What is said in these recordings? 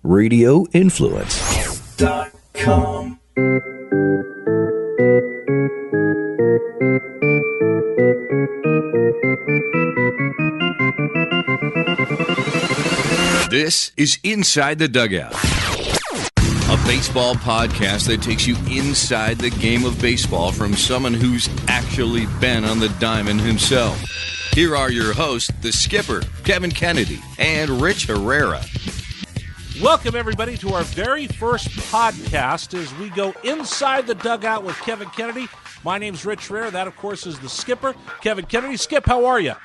RadioInfluence.com. This is Inside the Dugout, a baseball podcast that takes you inside the game of baseball from someone who's actually been on the diamond himself. Here are your hosts, the skipper, Kevin Kennedy, and Rich Herrera. Welcome, everybody, to our very first podcast as we go inside the dugout with Kevin Kennedy. My name's Rich Herrera. That, of course, is the skipper, Kevin Kennedy. Skip, how are you?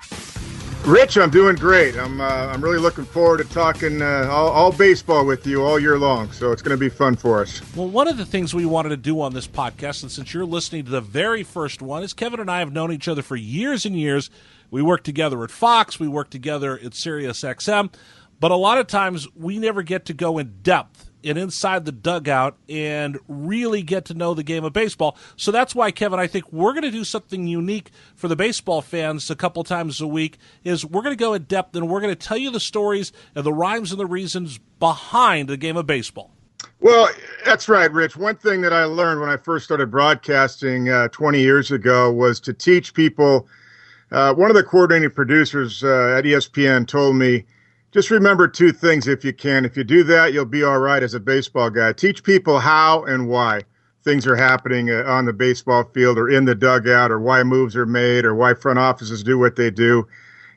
Rich, I'm doing great. I'm really looking forward to talking all baseball with you all year long, so it's going to be fun for us. Well, one of the things we wanted to do on this podcast, and since you're listening to the very first one, is Kevin and I have known each other for years and years. We worked together at Fox. We worked together at Sirius XM. But a lot of times we never get to go in depth and inside the dugout and really get to know the game of baseball. So that's why, Kevin, I think we're going to do something unique for the baseball fans a couple times a week, is we're going to go in depth and we're going to tell you the stories and the rhymes and the reasons behind the game of baseball. Well, that's right, Rich. One thing that I learned when I first started broadcasting 20 years ago was to teach people. One of the coordinating producers at ESPN told me, just remember two things if you can. If you do that, you'll be all right as a baseball guy. Teach people how and why things are happening on the baseball field or in the dugout, or why moves are made, or why front offices do what they do.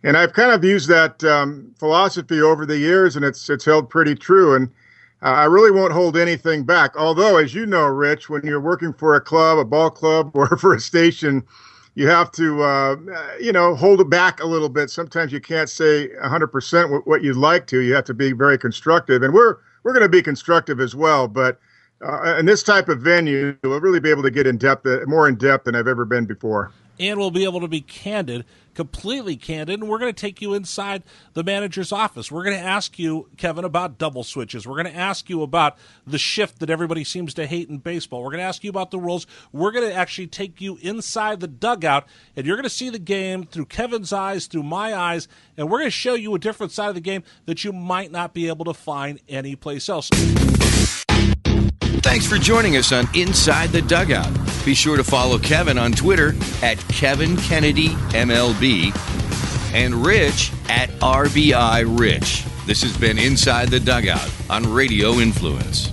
And I've kind of used that philosophy over the years, and it's held pretty true. And I really won't hold anything back. Although, as you know, Rich, when you're working for a club, a ball club, or for a station, you have to, hold it back a little bit. Sometimes you can't say 100% what you'd like to. You have to be very constructive, and we're going to be constructive as well. But in this type of venue, we'll really be able to get more in depth than I've ever been before. And we'll be able to be candid, completely candid, and we're going to take you inside the manager's office. We're going to ask you, Kevin, about double switches. We're going to ask you about the shift that everybody seems to hate in baseball. We're going to ask you about the rules. We're going to actually take you inside the dugout, and you're going to see the game through Kevin's eyes, through my eyes, and we're going to show you a different side of the game that you might not be able to find anyplace else. Thanks for joining us on Inside the Dugout. Be sure to follow Kevin on Twitter at Kevin Kennedy MLB and Rich at RBI Rich. This has been Inside the Dugout on Radio Influence.